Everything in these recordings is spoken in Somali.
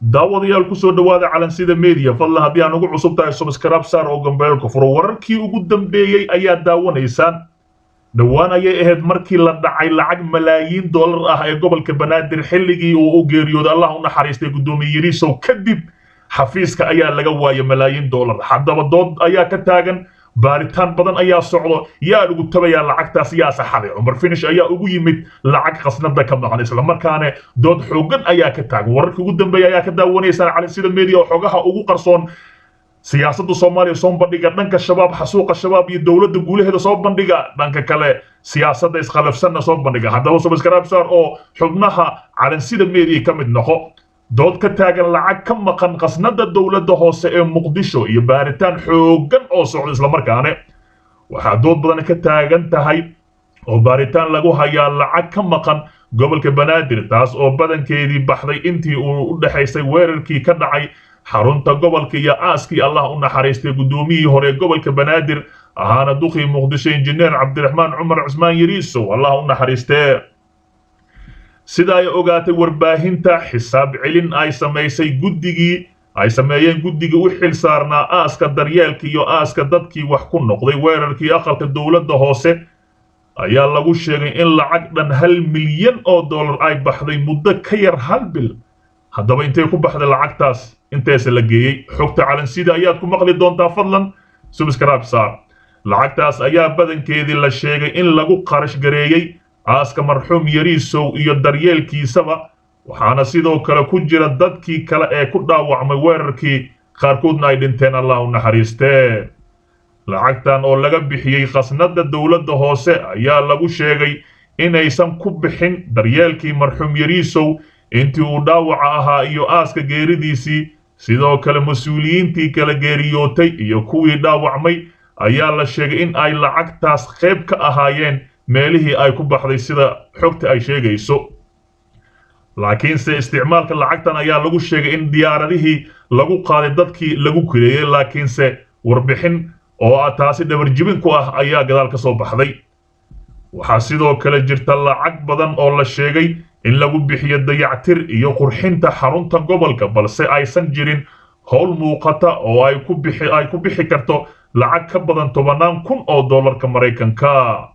daawadayaal ku soo dhawaada calansida media fadlan haddii aan ugu cusub tahay subscribe saar oo gambeelka furo wararkii ugu dambeeyay ayaa daawanaysaan dhawaan ayay ahayd markii la dhacay lacag malaayiin dollar ah ee gobolka banaadir xilligii uu u geeriyooday allah u naxariistay gudoomiye yariisow kadib xafiiska ayaa laga waayay malaayiin dollar haddaba dood ayaa ka taagan baaritaan badan ayaa socdo yaa ugu tabaya lacagtaas yaa saxaday Umar Finish ayaa ugu yimid lacag qasnada ka maqan isla markaana dood xoogan ayaa ka taagan wararkii ugu dambeeyay ayaa ka daawanaysan calansida media oo xogaha ugu qarsoon siyaasadda Soomaaliya soo bandhiga dhanka shabaab xasuuqa shabaab iyo dawladda guulaheeda soo bandhiga dhanka kale siyaasadda isqalafsanna soo bandhiga haddaba subscribe saar oo xubnaha calansida media ka mid noqo dood ka taagan lacag ka maqan qasnada dawladda hoose ee Muqdisho iyo baaritaan xoogan oo socda isla markaana waxa dood badan ka taagan tahay oo baaritaan lagu hayaa lacag ka maqan gobolka Banaadir taas oo badankeedii baxday intii uu u dhaxaysay weerarkii ka dhacay xarunta gobolka iyo aaskii Allah u naxariistay gudoomiyihii hore gobolka Banaadir ahaana duqii Muqdisho injineer Cabdiraxmaan Cumar Cusmaan Yariisow Allah u naxariistay sida ay ogaatay warbaahinta xisaab celin ay sameeyeen guddiga u xil saarnaa aaska daryeelka iyo aaska dadkii wax ku noqday weerarkii aqalka dawladda hoose ayaa lagu sheegay in lacag dhan 1 milyan oo dollar ay baxday muddo ka yar hal bil haddaba intee ku baxday lacagtaas intees la geeyay xogta calansida ayaad ku maqli doontaa fadlan subscribe saar lacagtaas ayaa badankeedii la sheegay in lagu qarash gareeyay aaska marxuum Yariisow iyo daryeelkiisaba waxaana sidoo kale ku jira dadkii kale ee ku dhaawacmay weerarkii qaarkoodna ay dhinteen Allah u naxariistee lacagtan oo laga bixiyay qasnada dawladda hoose ayaa lagu sheegay inaysan ku bixin daryeelkii marxuum Yariisow intii uu dhaawaca ahaa iyo aaska geeridiisii sidoo kale mas'uuliyiintii kala geeriyootay iyo kuwii dhaawacmay ayaa la sheegay in ay lacagtaas qayb ka ahaayeen meelihii ay ku baxday sida xogta ay sheegayso laakiinse isticmaalka lacagtan ayaa lagu sheegay in diyaaradihii lagu qaaday dadkii lagu kireeyay laakiinse warbixin oo taasi dhabarjibin ku ah ayaa gadaal ka soo baxday waxaa sidoo kale jirta lacag badan oo la sheegay in lagu bixiyo dayactir iyo qurxinta xarunta gobolka balse aysan jirin howl muuqata oo ay ku bixi karto lacag ka badan 10,000 oo dollarka Mareykanka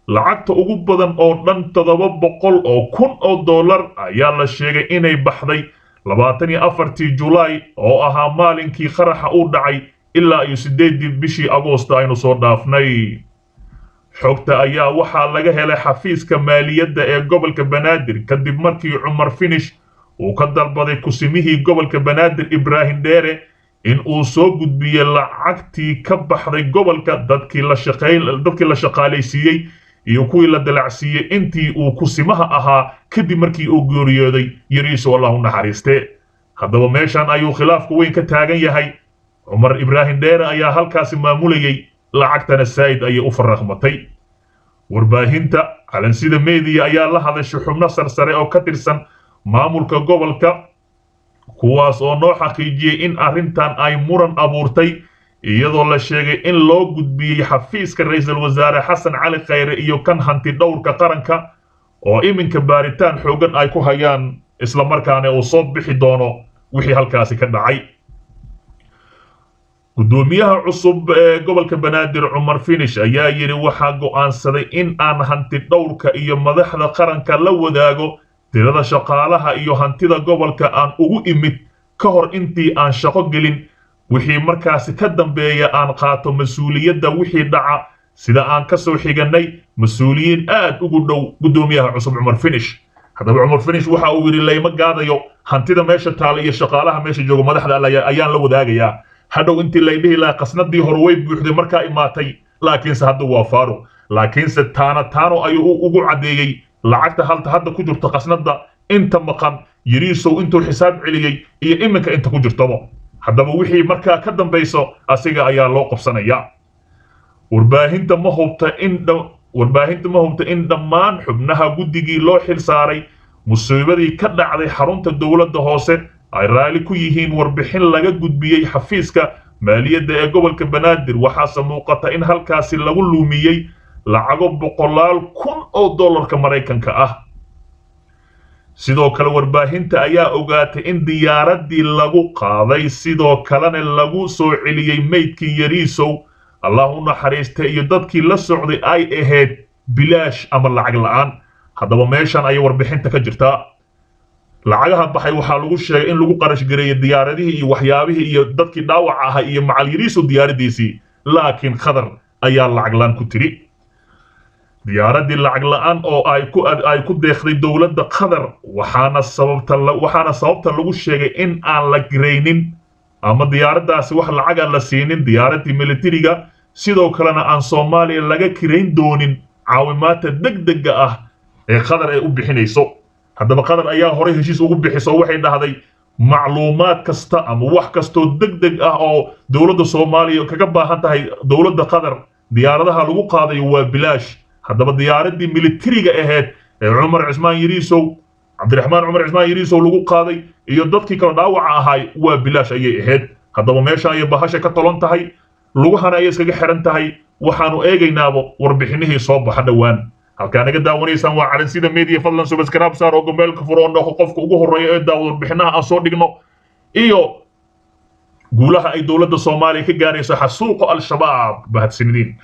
lacagta ugu badan oo dhan 700 oo kun oo dollar ayaa la sheegay inay baxday 24 July oo ahaa maalinkii qaraxa uu dhacay ilaa iyo 8 bishii Agoosto aynu soo dhaafnay xogta ayaa waxaa laga helay xafiiska maaliyadda ee gobolka Banaadir kadib markii Umar Finish uu ka dalbaday kusimihii gobolka Banaadir Ibrahim Dheere in uu soo gudbiyo lacagtii ka baxday gobolka dadkii la shaqaaleysiiyay iyo kuwii la dalacsiiyay intii uu kusimaha ahaa kadib markii uu geeriyooday Yariisow Allah u naxariistay haddaba meeshan ayuu khilaafku weyn ka taagan yahay Umar Ibrahim Dheere ayaa halkaasi maamulayay lacagtana saayid ayay u faraqmatay warbaahinta calansida media ayaa la hadashay xubno sarsare oo ka tirsan maamulka gobolka kuwaas oo noo xaqiijiyay in arrintan ay muran abuurtay iyadoo la sheegay in loo gudbiyay xafiiska ra'iisul wasaare Xasan Cali Khayre iyo kan hanti dhowrka qaranka oo iminka baaritaan xoogan ay ku hayaan isla markaana uu soo bixi doono wixii halkaasi ka dhacay gudoomiyaha cusub ee gobolka Banaadir Umar Finish ayaa yiri waxa go'aansaday in aan hanti dhowrka iyo madaxda qaranka la wadaago tirada shaqaalaha iyo hantida gobolka aan ugu imid ka hor intii aan shaqo gelin wixii markaasi ka dambeeya aan qaato mas'uuliyadda wixii dhaca sida aan ka soo xiganay mas'uuliyiin aad ugu dhow gudoomiyaha cusub Umar Finish haddaba Umar Finish waxa uu yiri layma gaadayo hantida meesha taal iyo shaqaalaha meesha jooga madaxda ayaan la wadaagayaa hadhow intii la dhihi lahaa qasnadii hore way buuxday markaa imaatay laakiinse hadda waa faaro laakiinse taano ayuu ugu cadeeyay lacagta hadda ku jirto qasnada inta maqan Yariisow intuu xisaab celiyay iyo iminka inta ku jirtaba haddaba wixii markaa ka dambayso asiga ayaa loo qabsanaya warbaahinta ma hubta in dhammaan xubnaha guddigii loo xil saaray musiibadii ka dhacday xarunta dawladda hoose ay raali ku yihiin warbixin laga gudbiyay xafiiska maaliyadda ee gobolka Banaadir waxaase muuqata in halkaasi lagu luumiyay lacago 100,000 oo dollarka Mareykanka ah sidoo kale warbaahinta ayaa ogaatay in diyaaradii lagu qaaday sidoo kalena lagu soo celiyey meydkii Yariisow Allah u naxariistay iyo dadkii la socday ay ahayd bilaash ama lacag la'aan haddaba meeshan ay warbixinta ka jirtaa lacagaha baxay waxaa lagu sheegay in lagu qarash gareeyay diyaaradihii iyo waxyaabihii iyo dadkii dhaawac ahaa iyo macal Yariisow diyaaradiisii laakiin Qatar ayaa lacag la'aan ku tiri diyaaradii lacag la'aan oo ay ku deeqday dawladda Qatar waxaana sababta lagu sheegay in aan la gareynin ama diyaaradaasi wax lacag aan la siinin diyaaradii militariga sidoo kalena aan Soomaaliya laga kireyn doonin caawimaadka degdega ah ee Qatar ay u bixinayso haddaba Qatar ayaa hore heshiis ugu bixiso waxay dhahday macluumaad kasta ama wax kasto degdeg ah oo dawladda Soomaaliya kaga baahan tahay dawladda Qatar diyaaradaha lagu qaaday waa bilaash haddaba diyaaradii militariga ahayd ee Umar Cismaan Yariisow Cabdiraxmaan Umar Cismaan Yariisow lagu qaaday iyo dadkii kala dhaawac ahay waa bilaash ayay ahayd haddaba meesha ay bahasha ka tolan tahay lugahana ay iskaga xiran tahay waxaanu eegaynaabo warbixinihii soo baxa dhawaan halka naga daawanaysaan waa Calansida Media fadlan subscribe saar oo gombeelka furo oo qofka ugu horeeya ee daawada warbixinaha aan soo dhigno iyo guulaha ay dawladda Soomaaliya ka gaarayso xasuuqa al-shabaab bahadsanidin